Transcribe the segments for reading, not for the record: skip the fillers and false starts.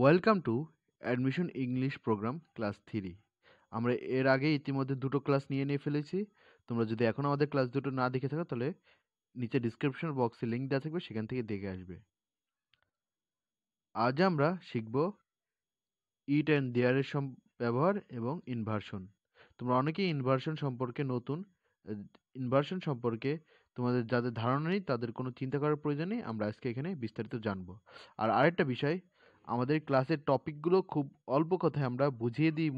Welcome to admission English programme class 3। আমরা এর আগে ইতিমধ্যে দুটো ক্লাস নিয়ে ফেলেছি। তোমরা যদি এখনও আমাদের ক্লাস দুটো না দেখে থাকো তাহলে নিচে ডিসক্রিপশন বক্সে লিঙ্ক দেওয়া থাকবে, সেখান থেকে দেখে আসবে। আজ আমরা শিখব ইট অ্যান্ড দেয়ারের ব্যবহার এবং ইনভার্সন। তোমরা অনেকেই ইনভার্সন সম্পর্কে নতুন। ইনভার্সন সম্পর্কে তোমাদের যাদের ধারণা নেই তাদের কোনো চিন্তা করার প্রয়োজন নেই, আমরা আজকে এখানে বিস্তারিত জানবো। আর আরেকটা বিষয়, আমাদের ক্লাসের টপিকগুলো খুব অল্প কথায় আমরা বুঝিয়ে দিই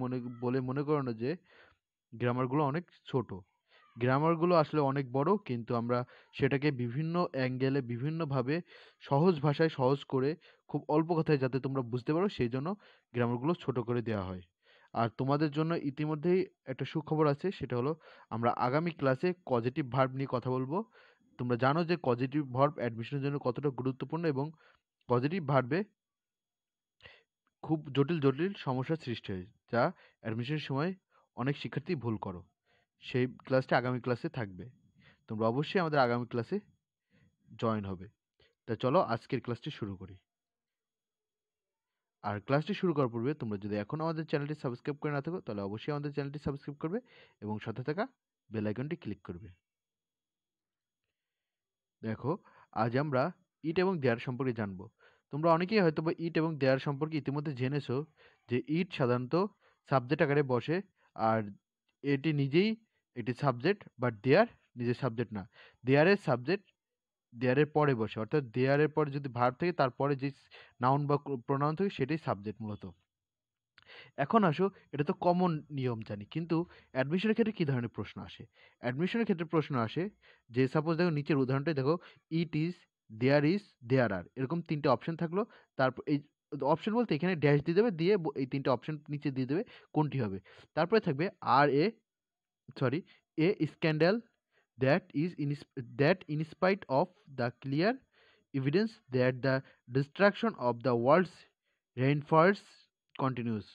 বলে মনে করো না যে গ্রামারগুলো অনেক ছোট। গ্রামারগুলো আসলে অনেক বড়, কিন্তু আমরা সেটাকে বিভিন্ন অ্যাঙ্গেলে বিভিন্নভাবে সহজ ভাষায় সহজ করে খুব অল্প কথায় যাতে তোমরা বুঝতে পারো সেই জন্য গ্রামারগুলো ছোট করে দেওয়া হয়। আর তোমাদের জন্য ইতিমধ্যেই একটা সুখবর আছে, সেটা হলো আমরা আগামী ক্লাসে পজিটিভ ভার্ব নিয়ে কথা বলবো। তোমরা জানো যে পজিটিভ ভার্ব অ্যাডমিশনের জন্য কতটা গুরুত্বপূর্ণ, এবং পজিটিভ ভার্বে খুব জটিল সমস্যার সৃষ্টি হয়, যা অ্যাডমিশনের সময় অনেক শিক্ষার্থী ভুল করো। সেই ক্লাসটা আগামী ক্লাসে থাকবে। তোমরা অবশ্যই আমাদের আগামী ক্লাসে জয়েন হবে। তা চলো আজকের ক্লাসটি শুরু করি। আর ক্লাসটি শুরু করার পূর্বে তোমরা যদি এখনও আমাদের চ্যানেলটি সাবস্ক্রাইব করে না থাকো তাহলে অবশ্যই আমাদের চ্যানেলটি সাবস্ক্রাইব করবে এবং সাথে থাকা বেল আইকনটি ক্লিক করবে। দেখো, আজ আমরা ইট এবং দেয়ার সম্পর্কে জানবো। তোমরা অনেকেই হয়তো বা ইট এবং দেয়ার সম্পর্কে ইতিমধ্যে জেনেছো যে ইট সাধারণত সাবজেক্ট আকারে বসে, আর এটি নিজেই একটি সাবজেক্ট, বাট দেয়ার নিজের সাবজেক্ট না। দেয়ারের সাবজেক্ট দেয়ারের পরে বসে, অর্থাৎ দেয়ারের পরে যদি ভার্ব থাকে তারপরে যে নাউন বা প্রোনাউন থাকে সেটাই সাবজেক্ট মূলত। এখন আসো, এটা তো কমন নিয়ম জানি, কিন্তু অ্যাডমিশনের ক্ষেত্রে কী ধরনের প্রশ্ন আসে? অ্যাডমিশনের ক্ষেত্রে প্রশ্ন আসে যে সাপোজ দেখো নিচের উদাহরণটাই দেখো, ইট ইজ, দেয়ার আর, এরকম তিনটে অপশন থাকলো। তারপর এই অপশন বলতে এখানে ড্যাশ দিয়ে দেবে, দিয়ে এই তিনটে অপশন নিচে দিয়ে দেবে কোনটি হবে। তারপরে থাকবে আর a sorry a scandal that in spite of the clear evidence that the destruction of the world's rainforests continues.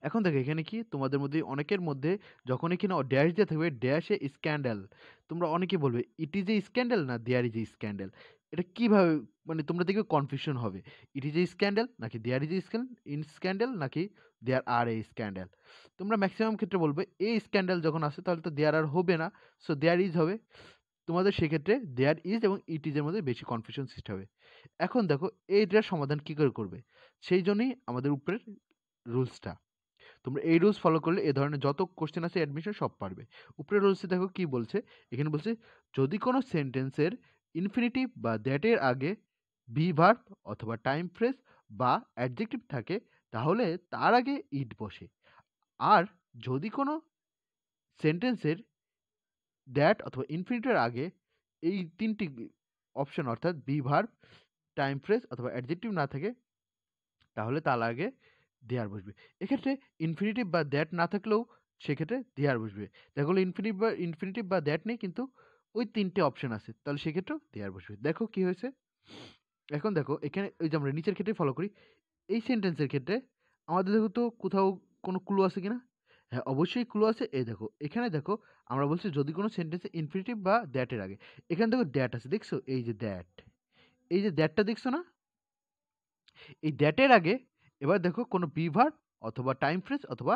এখন দেখো এখানে কি তোমাদের মধ্যে অনেকের মধ্যে যখন এখানে ড্যাশ দিয়ে থাকবে ড্যাশে স্ক্যান্ডাল, তোমরা অনেকে বলবে ইট ইজ এ স্ক্যান্ডাল না দেয়ার ইজ এ স্ক্যান্ডাল। এটা কিভাবে, মানে তোমরা দেখবে কনফিউশন হবে, ইট ইজ এ স্ক্যান্ডাল নাকি দেয়ার ইজ এ স্ক্যান্ডাল নাকি দেয়ার আর এ স্ক্যান্ডাল। তোমরা ম্যাক্সিমাম ক্ষেত্রে বলবে এ স্ক্যান্ডাল যখন আসে তাহলে তো দেয়ার আর হবে না, সো দেয়ার ইজ হবে। তোমাদের সেক্ষেত্রে দেয়ার ইজ এবং ইট ইজের মধ্যে বেশি কনফিউশন সৃষ্টি হবে। এখন দেখো এইটার সমাধান কী করে করবে, সেই জন্যই আমাদের উপরের রুলসটা। তোমরা এই রুলস ফলো করলে এ ধরনের যত কোশ্চেন আছে অ্যাডমিশন সব পারবে। উপরের রুলসে দেখো কি বলছে, এখানে বলছে যদি কোনো সেন্টেন্সের ইনফিনিটিভ বা দ্যাটের আগে বি ভার্ব অথবা টাইম ফ্রেজ বা অ্যাডজেক্টিভ থাকে তাহলে তার আগে ইট বসে। আর যদি কোনো সেন্টেন্সের দ্যাট অথবা ইনফিনিটিভের আগে এই তিনটি অপশন অর্থাৎ বি ভার্ব, টাইম ফ্রেজ অথবা অ্যাডজেক্টিভ না থাকে তাহলে তার আগে দেয়ার বসবে। এক্ষেত্রে ইনফিনিটিভ বা দ্যাট না থাকলেও সেক্ষেত্রে দেয়ার বসবে। দেখা গেলো ইনফিনিটিভ বা দ্যাট নেই, কিন্তু ওই তিনটে অপশন আছে, তাহলে সেক্ষেত্রেও দেয়ার বসবে। দেখো কি হয়েছে। এখন দেখো এখানে ওই যে আমরা নিচের ক্ষেত্রে ফলো করি, এই সেন্টেন্সের ক্ষেত্রে আমাদের দেখো তো কোথাও কোনো ক্লু আছে কিনা। হ্যাঁ, অবশ্যই ক্লু আছে। এই দেখো এখানে দেখো আমরা বলছি যদি কোনো সেন্টেন্সে ইনফিনিটিভ বা দ্যাটের আগে, এখানে দেখো দ্যাট আছে, দেখছো এই যে দ্যাট, এই যে দ্যাটটা দেখছো না, এই দ্যাটের আগে এবার দেখো কোনো বি ভার্ব অথবা টাইম ফ্রেজ অথবা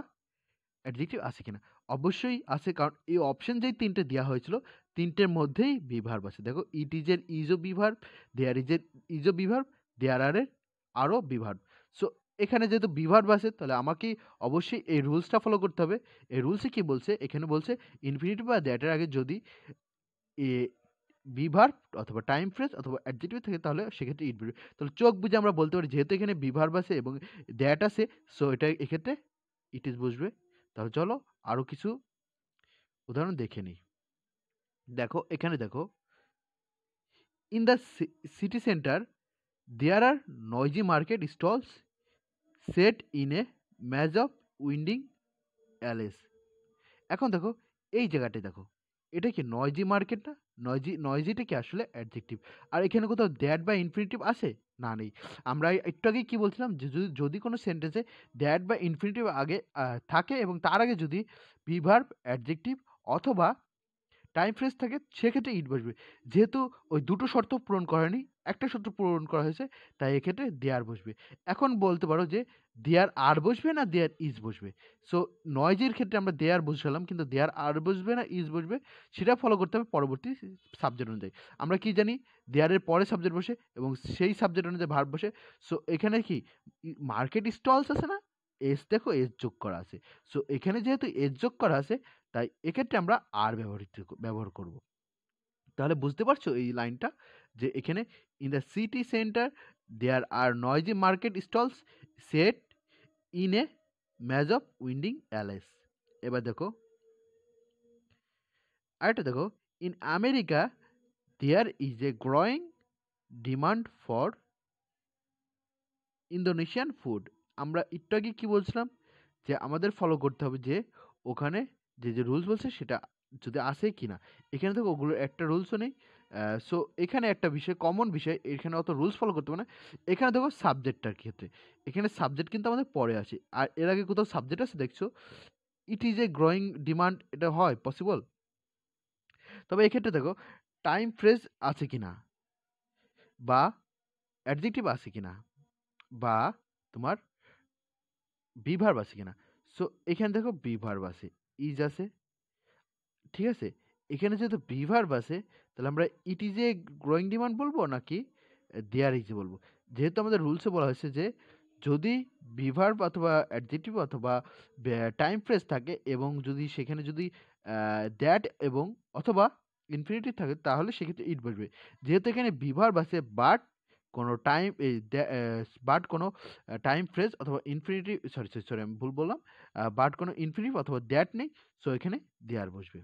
অ্যাডজেক্টিভ আছে কিনা। অবশ্যই আছে, কারণ এই অপশন যেই তিনটে দেওয়া হয়েছিল তিনটের মধ্যেই বি ভার্ব আছে। দেখো ইট ইজ এর ইজও বি ভার্ব, দেয়ার ইজ এর ইজও বি ভার্ব, দেয়ার আর এর আরও বি ভার্ব। সো এখানে যেহেতু বি ভার্ব আছে তাহলে আমাকে অবশ্যই এই রুলসটা ফলো করতে হবে। এই রুলসে কি বলছে, এখানে বলছে ইনফিনিটিভ বা দ্যাটের আগে যদি এ বি ভার্ব অথবা টাইম ফ্রেজ অথবা অ্যাডজেক্টিভ থাকে তাহলে সেক্ষেত্রে ইট বসবে। তাহলে চোখ বুঝে আমরা বলতে পারি যেহেতু এখানে বি ভার্ব আছে এবং দ্যাট আছে, সো এটা এক্ষেত্রে ইট ইজ বসবে। তাহলে চলো আরও কিছু উদাহরণ দেখে নিই। দেখো এখানে দেখো, in the city centre there are noisy market stalls set in a maze of winding alleys. এখন দেখো এই জায়গাটায় দেখো, এটা কি নয়জি মার্কেট না? নয়জিটা কি আসলে অ্যাডজেক্টিভ। আর এখানে কোথাও দ্যাট বা ইনফিনিটিভ আছে না, নেই। আমরা একটু আগে কি বলছিলাম যে যদি কোনো সেন্টেন্সে দ্যাট বা ইনফিনিটিভ আগে থাকে এবং তার আগে যদি বি ভার্ব, অ্যাডজেক্টিভ অথবা টাইম ফ্রেজ থাকে সেক্ষেত্রে ইট বসবে। যেহেতু ওই দুটো শর্ত পূরণ করেনি, একটা শর্ত পূরণ করা হয়েছে, তাই এক্ষেত্রে দেয়ার বসবে। এখন বলতে পারো যে দেয়ার আর বসবে না দেয়ার ইজ বসবে? সো নয়েজের ক্ষেত্রে আমরা দেয়ার বসালাম, কিন্তু দেয়ার আর বসবে না ইজ বসবে সেটা ফলো করতে হবে পরবর্তী সাবজেক্ট অনুযায়ী। আমরা কি জানি দেয়ারের পরে সাবজেক্ট বসে এবং সেই সাবজেক্ট অনুযায়ী ভার্ব বসে। সো এখানে কি মার্কেট স্টলস আছে না? এস দেখো এস যোগ করা আছে। সো এখানে যেহেতু এস যোগ করা আছে তাই এক্ষেত্রে আমরা আর ব্যবহার করব। তাহলে বুঝতে পারছো এই লাইনটা যে এখানে in the city centre there are noisy market stalls set in a maze of winding alleys. এবার দেখো আরেকটা দেখো, in America there is a growing demand for Indonesian food. আমরা একটু আগে কি বলছিলাম যে আমাদের ফলো করতে হবে যে ওখানে যে রুলস বলছে সেটা যদি আসে কিনা। এখানে দেখো ওগুলোর একটা রুলসও নেই। সো এখানে একটা বিষয় কমন বিষয়, এখানে অত রুলস ফলো করতে হবে না। এখানে দেখো সাবজেক্টটার ক্ষেত্রে এখানে সাবজেক্ট কিন্তু আমাদের পরে আছে, আর এর আগে কোথাও সাবজেক্ট আছে দেখছো? It is a growing demand, এটা হয় পসিবল? তবে এক্ষেত্রে দেখো টাইম ফ্রেজ আছে কিনা, বা অ্যাডজেক্টিভ আছে কিনা, বা তোমার বি ভার্ব আছে কিনা। সো এখানে দেখো বি ভার্ব আছে, ইজ আছে, ঠিক আছে? এখানে যেহেতু বি ভার্ব আছে তাহলে আমরা it is a growing demand বলবো নাকি দেয়ার ইজ বলবো? যেহেতু আমাদের রুলসে বলা হয়েছে যে যদি বি ভার্ব অথবা অ্যাডজেক্টিভ অথবা টাইম ফ্রেজ থাকে এবং যদি সেখানে যদি দ্যাট এবং অথবা ইনফিনিটিভ থাকে তাহলে সেক্ষেত্রে ইট বসবে। যেহেতু এখানে বি ভার্ব আছে বাট কোনো টাইম বাট কোনো টাইম ফ্রেজ অথবা ইনফিনিটিভ, সরি সরি সরি আমি ভুল বললাম, বাট কোনো ইনফিনিটিভ অথবা দ্যাট নেই, সো এখানে দেয়ার বসবে।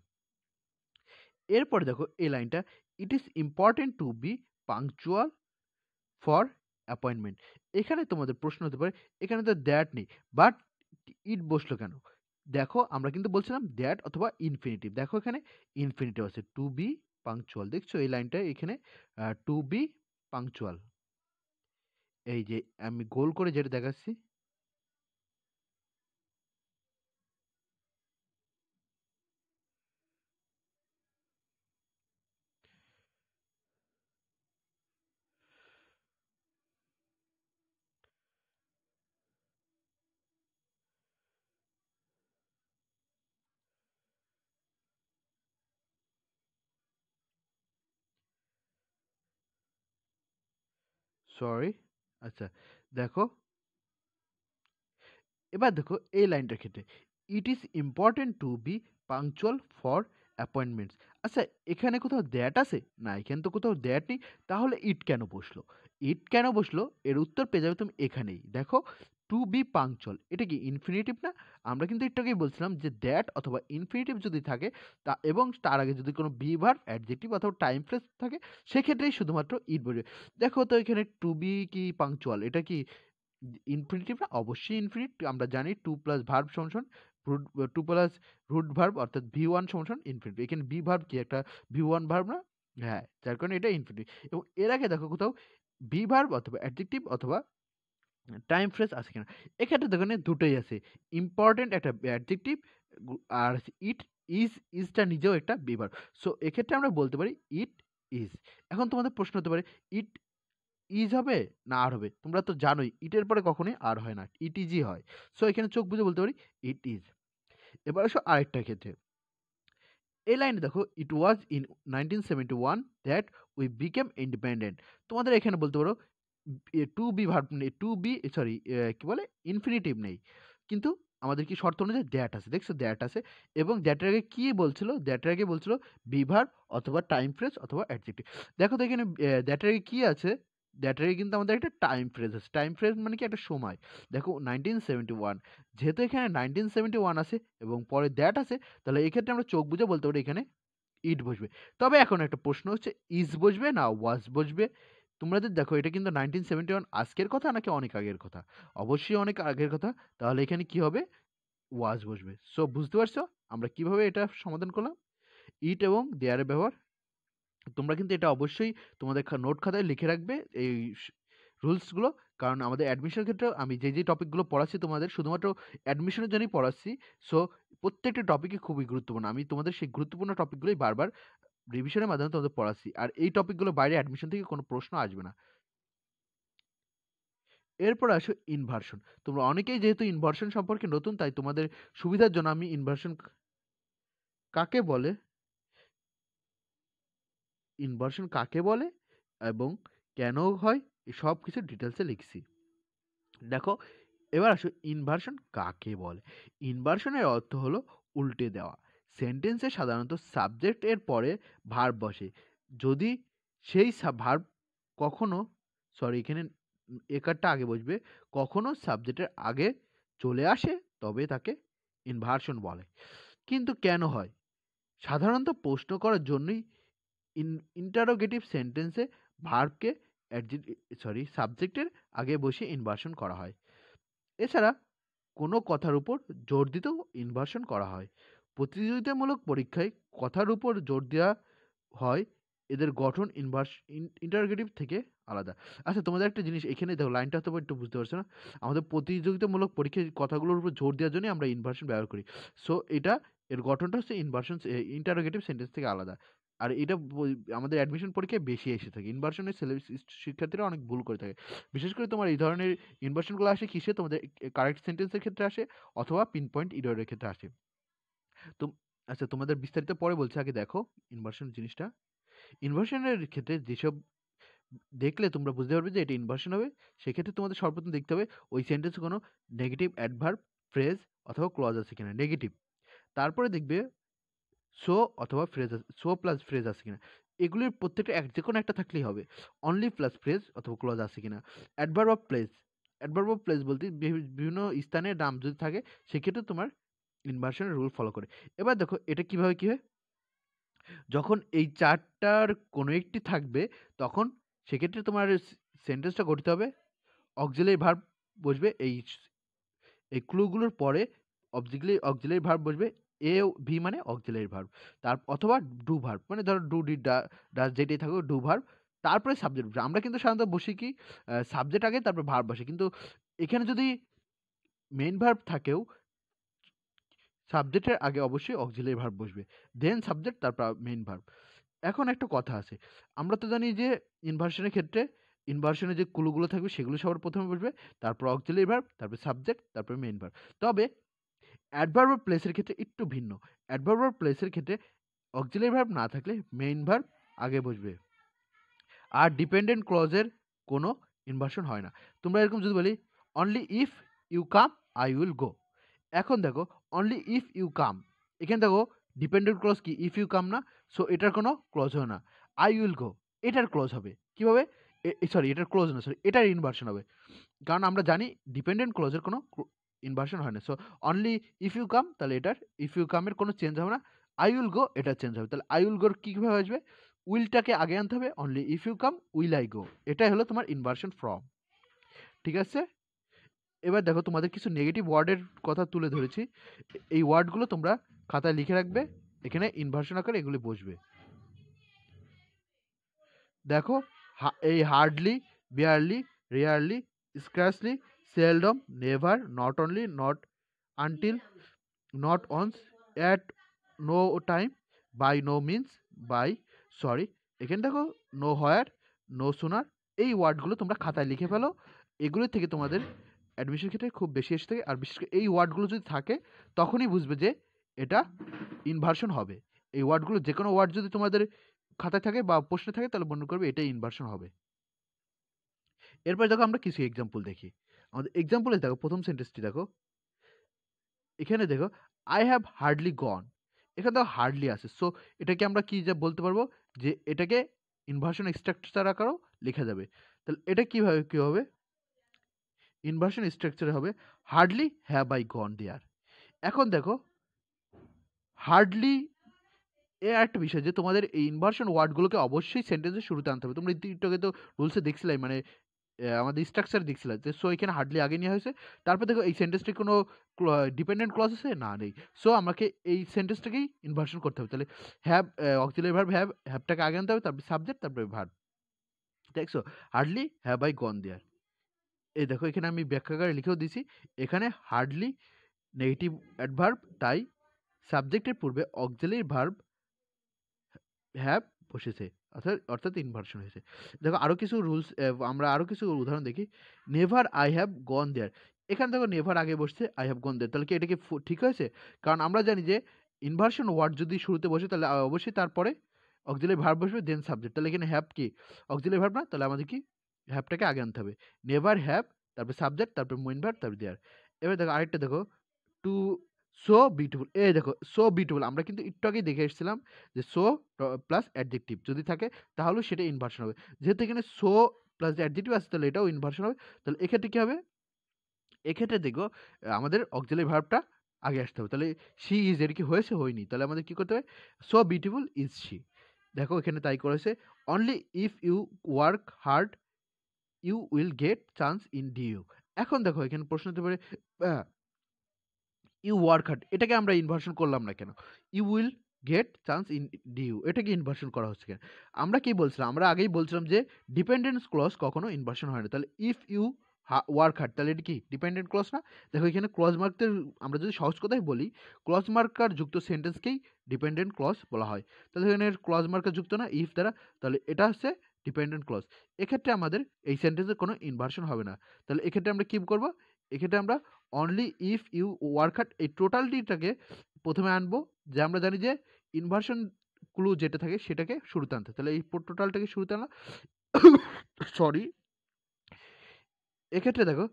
এরপরে দেখো এই লাইনটা, it is important to be punctual for appointment. এখানে তোমাদের প্রশ্ন হতে পারে এখানে তো দ্যাট নেই বাট ইট বসলো কেন? দেখো আমরা কিন্তু বলছিলাম দ্যাট অথবা ইনফিনিটিভ, দেখো এখানে ইনফিনিটিভ আছে টু বি পাংচুয়াল, দেখছো এই লাইনটা এখানে টু বি পাংচুয়াল, এই যে আমি গোল করে যেটা দেখাচ্ছি। সরি, আচ্ছা দেখো এবার দেখো এই লাইনটার ক্ষেত্রে it is important to be punctual for appointments. আচ্ছা এখানে কোথাও দ্যাট আছে না, এখানে তো কোথাও দ্যাট নেই, তাহলে ইট কেন বসলো? ইট কেন বসলো এর উত্তর পেয়ে যাবে তুমি এখানেই, দেখো টু বি পাংচুয়াল এটা কি ইনফিনিটিভ না? আমরা কিন্তু একটু আগেই বলছিলাম যে দ্যাট অথবা ইনফিনিটিভ যদি থাকে তা এবং তার আগে যদি কোনো বি ভার্ব অ্যাডজেক্টিভ অথবা টাইম ফ্রেজ থাকে সেক্ষেত্রেই শুধুমাত্র ইট বসবে। দেখো তো এখানে টু বি কি পাংচুয়াল এটা কি ইনফিনিটিভ না? অবশ্যই ইনফিনিট। আমরা জানি টু প্লাস ভার্ব সমান root, to plus root verb অর্থাৎ ভি ওয়ান সমান ইনফিনিটিভ। এখানে বি ভার্ব কি একটা ভি ওয়ান ভার্ব না? হ্যাঁ, যার কারণে এটা ইনফিনিটিভ। এবং এর আগে দেখো কোথাও বি ভার্ব অথবা অ্যাডজেক্টিভ অথবা টাইম ফ্রেজ আছে কিনা। এক্ষেত্রে দেখো দুটোই আছে, ইম্পর্টেন্ট একটা অ্যাডজেক্টিভ আর ইট ইজ, ইজটা নিজেও একটা বি ভার্ব। সো এক্ষেত্রে আমরা বলতে পারি ইট ইজ। এখন তোমাদের প্রশ্ন হতে পারে ইট ইজ হবে না আর হবে? তোমরা তো জানোই ইটের পরে কখনোই আর হয় না, ইট ইজই হয়। সো এখানে চোখ বুজে বলতে পারি ইট ইজ। এবার আসো আরেকটা ক্ষেত্রে, এই লাইনে দেখো it was in 1971 that we became independent. তোমাদের এখানে বলতে পারো টু বি ভার্ব নেই, টু বি সরি কি বলে ইনফিনিটিভ নেই, কিন্তু আমাদের কি শর্ত অনুযায়ী দ্যাট আছে, দেখছো দ্যাট আছে এবং দ্যাটের আগে কি বলছিল? দ্যাটের আগে বলছিল বি ভার্ব অথবা টাইম ফ্রেজ অথবা অ্যাডজেক্টিভ। দেখো তো এখানে দ্যাটের আগে কি আছে? দ্যাটের আগে কিন্তু আমাদের একটা টাইম ফ্রেজ আছে, টাইম ফ্রেজ মানে কি একটা সময়। দেখো 1971, যেহেতু এখানে 1971 আছে এবং পরে দ্যাট আছে তাহলে এক্ষেত্রে আমরা চোখ বুজে বলতে পারি এখানে ইট বসবে। তবে এখন একটা প্রশ্ন হচ্ছে ইজ বসবে না ওয়াজ বসবে? তোমাদের দেখো এটা কিন্তু 1971 আজকের কথা নাকি অনেক আগের কথা? অবশ্যই অনেক আগের কথা। তাহলে এখানে কি হবে? ওয়াজ বসবে। সো বুঝতে পারছো আমরা কিভাবে এটা সমাধান করলাম? ইট এবং দেয়ার এর ব্যবহার। তোমরা কিন্তু এটা অবশ্যই তোমাদের নোট খাতায় লিখে রাখবে এই রুলসগুলো, কারণ আমাদের অ্যাডমিশনের ক্ষেত্রেও আমি যে টপিকগুলো পড়াচ্ছি তোমাদের শুধুমাত্র অ্যাডমিশনের জন্যই পড়াচ্ছি। সো প্রত্যেকটা টপিকই খুবই গুরুত্বপূর্ণ। আমি তোমাদের সেই গুরুত্বপূর্ণ টপিকগুলোই বারবার রিভিশনের মাধ্যমে তোমাদের পড়াচ্ছি। আর এই টপিকগুলো বাইরে অ্যাডমিশন থেকে কোনো প্রশ্ন আসবে না। এরপর আসো ইনভার্সন। তোমরা অনেকেই যেহেতু ইনভার্সন সম্পর্কে নতুন, তাই তোমাদের সুবিধার জন্য আমি ইনভার্সন কাকে বলে, ইনভার্সন কাকে বলে এবং কেন হয় এই সব কিছু ডিটেলসে লিখছি। দেখো, এবার আসো ইনভার্সন কাকে বলে। ইনভার্সনের অর্থ হলো উল্টে দেওয়া। সেন্টেন্সে সাধারণত সাবজেক্ট এর পরে ভার্ব বসে। যদি সেই ভার্ব কখনো, সরি এখানে একারটা আগে বসবে, কখনো সাবজেক্টের আগে চলে আসে তবে তাকে ইনভার্সন বলে। কিন্তু কেন হয়? সাধারণত প্রশ্ন করার জন্যই ইন্টারোগেটিভ সেন্টেন্সে ভার্বকে সাবজেক্টের আগে বসে ইনভার্সন করা হয়। এছাড়া কোনো কথার উপর জোর দিতেও ইনভার্সন করা হয়। প্রতিযোগিতামূলক পরীক্ষায় কথার উপর জোর দেওয়া হয়, এদের গঠন ইন্টারোগেটিভ থেকে আলাদা। আচ্ছা, তোমাদের একটা জিনিস এখানে দেখো, লাইনটা হয়তো একটু বুঝতে পারছো না। আমাদের প্রতিযোগিতামূলক পরীক্ষায় কথাগুলোর উপর জোর দেওয়ার জন্যই আমরা ইনভার্সন ব্যবহার করি। সো এটা, এর গঠনটা হচ্ছে ইন্টারোগেটিভ সেন্টেন্স থেকে আলাদা। আর এটা আমাদের অ্যাডমিশন পরীক্ষায় বেশি এসে থাকে। ইনভার্সনের শিক্ষার্থীরা অনেক ভুল করে থাকে। বিশেষ করে তোমার এই ধরনের ইনভার্সনগুলো আসে কিসে? তোমাদের কারেক্ট সেন্টেন্সের ক্ষেত্রে আসে অথবা পিন পয়েন্ট ইররের ক্ষেত্রে আসে। তো আচ্ছা, তোমাদের বিস্তারিত পরে বলছি, আগে দেখো ইনভার্সন জিনিসটা। ইনভার্সনের ক্ষেত্রে যেসব দেখলে তোমরা বুঝতে পারবে যে এটা ইনভার্সন হবে, সেক্ষেত্রে তোমাদের সর্বপ্রথম দেখতে হবে ওই সেন্টেন্সে কোনো নেগেটিভ অ্যাডভার্ব, ফ্রেজ অথবা ক্লজ আছে কিনা, নেগেটিভ। তারপরে দেখবে সো অথবা ফ্রেজ আছে, সো প্লাস ফ্রেজ আছে কিনা। এগুলির প্রত্যেকটা যে কোনো একটা থাকলেই হবে। অনলি প্লাস ফ্রেজ অথবা ক্লজ আছে কিনা। Adverb of place, adverb of place বলতে বিভিন্ন স্থানের নাম যদি থাকে, সেক্ষেত্রে তোমার ইনভার্সনের রুল ফলো করে। এবার দেখো এটা কিভাবে কি হয়। যখন এই চারটার কোনো একটি থাকবে, তখন সেক্ষেত্রে তোমার সেন্টেন্সটা গঠিত হবে, অক্সিলারি ভার্ব বসবে এই ক্লুগুলোর পরে, অক্সিলারি ভার্ব বসবে। এ ভি মানে অক্সিলারি ভার্ব, তার অথবা ডু ভার্ব, মানে ধরো ডু ডি ডাজ যেটাই থাকুক ডু ভার্ব, তারপরে সাবজেক্ট। আমরা কিন্তু সাধারণত বসি কি, সাবজেক্ট আগে তারপর ভার্ব বসে, কিন্তু এখানে যদি মেইন ভার্ব থাকেও সাবজেক্টের আগে অবশ্যই অক্সিলারি ভার্ব বসবে, দেন সাবজেক্ট তারপর মেইন ভার্ব। এখন একটা কথা আছে, আমরা তো জানি যে ইনভার্সনের ক্ষেত্রে ইনভার্সনে যে ক্লুগুলো থাকবে সেগুলো সবার প্রথমে বসবে, তারপর অক্সিলারি ভার্ব, তারপর সাবজেক্ট, তারপর মেইন ভার্ব। তবে অ্যাডভার্ব অর প্লেসের ক্ষেত্রে একটু ভিন্ন। অ্যাডভার্ব অর প্লেসের ক্ষেত্রে অক্সিলারি ভার্ব না থাকলে মেইন ভার্ব আগে বসবে, আর ডিপেন্ডেন্ট ক্লজের কোনো ইনভার্সন হয় না। তোমরা এরকম যদি বলি only if you come I will go. এখন দেখো অনলি ইফ ইউ কাম, এখানে দেখো ডিপেন্ডেন্ট ক্লজ কি, ইফ ইউ কাম না, সো এটার কোনো ক্লজ হবে না। আই উইল গো, এটার ক্লজ হবে কিভাবে, সরি এটার ক্লজ না, সরি এটার ইনভার্সন হবে। কারণ আমরা জানি ডিপেন্ডেন্ট ক্লজের কোনো ইনভার্সন হয় না। So only if you come, তাহলে এটার ইফ ইউ কামের কোনো চেঞ্জ হবে না। আই উইল গো এটা চেঞ্জ হবে, তাহলে আই উইল গোর কীভাবে আসবে, উইলটাকে আগে আনতে হবে, only if you come will I go, এটাই হলো তোমার ইনভার্সন ফ্রম। ঠিক আছে, এবার দেখো তোমাদের কিছু নেগেটিভ ওয়ার্ডের কথা তুলে ধরেছি। এই ওয়ার্ডগুলো তোমরা খাতায় লিখে রাখবে, এখানে ইনভার্সন আকারে এগুলি বসবে। দেখো এই hardly, barely, rarely, scarcely, seldom, never, not only, not until, not once, at no time, by no means, by, sorry, এখানে দেখো নো হোয়ার, নো সুনার। এই ওয়ার্ডগুলো তোমরা খাতায় লিখে ফেলো, এগুলোর থেকে তোমাদের অ্যাডমিশন ক্ষেত্রে খুব বেশি এসে থাকে। আর বিশেষ করে এই ওয়ার্ডগুলো যদি থাকে, তখনই বুঝবে যে এটা ইনভার্সন হবে। এই ওয়ার্ডগুলো যে কোনো ওয়ার্ড যদি তোমাদের খাতায় থাকে বা প্রশ্নে থাকে, তাহলে মনে করবে এটাই ইনভার্সন হবে। এরপর দেখো আমরা কিছু এক্সাম্পল দেখি। আমাদের এক্সাম্পলে দেখো প্রথম সেন্টেন্সটি দেখো, এখানে দেখো আই হ্যাভ হার্ডলি গন, এখানে দেখো হার্ডলি আছে। সো এটাকে আমরা কি যা বলতে পারবো, যে এটাকে ইনভার্সন স্ট্রাকচার আকারেও লেখা যাবে। তাহলে এটা কিভাবে কি হবে, ইনভার্সন স্ট্রাকচারে হবে হার্ডলি হ্যাভ আই গন দেয়ার। এখন দেখো হার্ডলি এ একটা বিষয় যে তোমাদের এই ইনভার্সন ওয়ার্ডগুলোকে অবশ্যই সেন্টেন্সের শুরুতে আনতে হবে। তোমরা একটু তো রুলসে দেখছিলাই, মানে আমাদের স্ট্রাকচার দেখছিলাম যে, সো এখানে হার্ডলি আগে নেওয়া হয়েছে। তারপর দেখো এই সেন্টেন্সটি কোনো ডিপেন্ডেন্ট ক্লজ আছে না, নেই। সো আমাকে এই সেন্টেন্সটাকেই ইনভার্সন করতে হবে। তাহলে হ্যাভ, অক্সিলারি ভার্ব হ্যাভটাকে আগে আনতে হবে, তারপর সাবজেক্ট, তারপরে ভার্ব। দেখছো হার্ডলি হ্যাভ আই গন দেয়ার, এই দেখো এখানে আমি ব্যাখ্যাকারে লিখেও দিছি, এখানে হার্ডলি নেগেটিভ অ্যাডভার্ব, তাই সাবজেক্টের পূর্বে অক্সিলারি ভার্ব হ্যাভ বসেছে, অর্থাৎ ইনভার্সন হয়েছে। দেখো আরো কিছু রুলস, আমরা আরো কিছু উদাহরণ দেখি। নেভার আই হ্যাভ গন দেয়ার, এখানে দেখো নেভার আগে বসছে, আই হ্যাভ গন দেয়ার, তাহলে কি এটা কি ঠিক হয়েছে? কারণ আমরা জানি যে ইনভার্সন ওয়ার্ড যদি শুরুতে বসে তাহলে অবশ্যই তারপরে অক্সিলারি ভার্ব বসবে দেন সাবজেক্ট, তাহলে এখানে হ্যাভ কি অক্সিলারি ভার্ব না, তাহলে আমাদের কি হ্যাভটাকে আগে আনতে হবে। নেভার হ্যাভ, তারপর সাবজেক্ট, তারপর মেইন ভার্ব, তারপর দেয়ার। এবার দেখো আরেকটা দেখো, টু সো বিউটিফুল, এই দেখো সো বিউটিফুল আমরা কিন্তু একটু আগেই দেখে এসেছিলাম যে সো প্লাস অ্যাডজেক্টিভ যদি থাকে তাহলে সেটা ইনভার্সন হবে। যেহেতু এখানে সো প্লাস অ্যাডজেক্টিভ আছে তাহলে এটাও ইনভার্সন হবে। তাহলে এক্ষেত্রে কি হবে? এক্ষেত্রে দেখো আমাদের অক্সিলারি ভার্বটা আগে আসতে হবে। তাহলে শি ইজ এর কি হয়েছে? হয়নি। তাহলে আমাদের কি করতে হবে? So beautiful is she. দেখো এখানে তাই করেছে। Only if you work hard you will get chance in due. এখন দেখো এখানে প্রশ্ন হতে পারে ইউ ওয়ার্ক হার্ড, এটাকে আমরা ইনভার্সন করলাম না কেন? You will get chance in due, এটাকে ইনভার্সন করা হচ্ছে কেন? আমরা কি বলছিলাম? আমরা আগেই বলছিলাম যে ডিপেন্ডেন্স ক্লজ কখনো ইনভার্সন হয় না। তাহলে ইফ ইউ ওয়ার্ক হার্ড, তাহলে এটা কি ডিপেন্ডেন্ট ক্লজ না? দেখো এখানে ক্লজ মার্কদের আমরা যদি সহজ কথাই বলি, ক্লজ মার্কার যুক্ত সেন্টেন্সকেই ডিপেন্ডেন্ট ক্লজ বলা হয়। তাহলে এখানে ক্লজ মার্কার যুক্ত না ইফ দ্বারা, তাহলে এটা হচ্ছে ডিপেন্ডেন্ট ক্লজ। এক্ষেত্রে আমাদের এই সেন্টেন্সের কোনো ইনভার্সন হবে না। তাহলে এক্ষেত্রে আমরা কি করব? এক্ষেত্রে আমরা only if you work hard এই টোটালটিটাকে প্রথমে আনবো, যে আমরা জানি যে ইনভার্সন ক্লু যেটা থাকে সেটাকে শুরুতে আনতে। তাহলে এই টোটালটাকে শুরুতে আনলাম, সরি। এক্ষেত্রে দেখো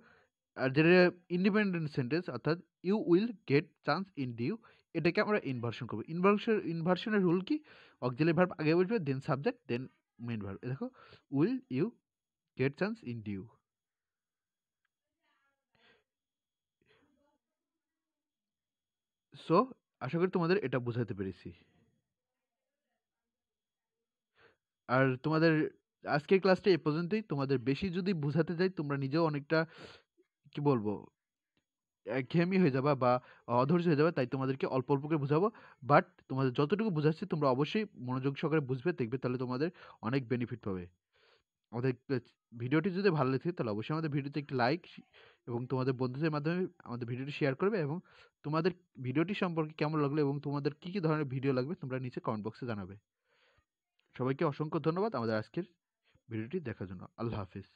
আর যেটা ইন্ডিপেন্ডেন্ট সেন্টেন্স অর্থাৎ you will get chance in due, এটাকে আমরা ইনভার্সন করবো। ইনভার্সনের রুল কি? অক্সিলারি ভার্ব আগে বসবে, then subject, then main verb. দেখো will you get chance in due. So আশা করি তোমাদের এটা বোঝাতে পেরেছি। আর তোমাদের আজকের ক্লাসটা এ পর্যন্তই। তোমাদের বেশি যদি বুঝাতে যাই তোমরা নিজেও অনেকটা কি বলবো একঘেয়েমি হয়ে যাবা বা অধৈর্য হয়ে যাবে। তাই তোমাদেরকে অল্প অল্প করে বুঝাবো। বাট তোমাদের যতটুকু বুঝাচ্ছি তোমরা অবশ্যই মনোযোগ সহকারে বুঝবে, দেখবে, তাহলে তোমাদের অনেক বেনিফিট পাবে। আমাদের ভিডিওটি যদি ভালো লেগে থাকে তাহলে অবশ্যই আমাদের ভিডিওতে একটি লাইক এবং তোমাদের বন্ধুদের মাধ্যমে আমাদের ভিডিওটি শেয়ার করবে, এবং তোমাদের ভিডিওটি সম্পর্কে কেমন লাগলো এবং তোমাদের কি কি ধরনের ভিডিও লাগবে তোমরা নিচে কমেন্ট বক্সে জানাবে। সবাইকে অসংখ্য ধন্যবাদ আমাদের আজকের ভিডিওটি দেখার জন্য। আল্লাহ হাফিজ।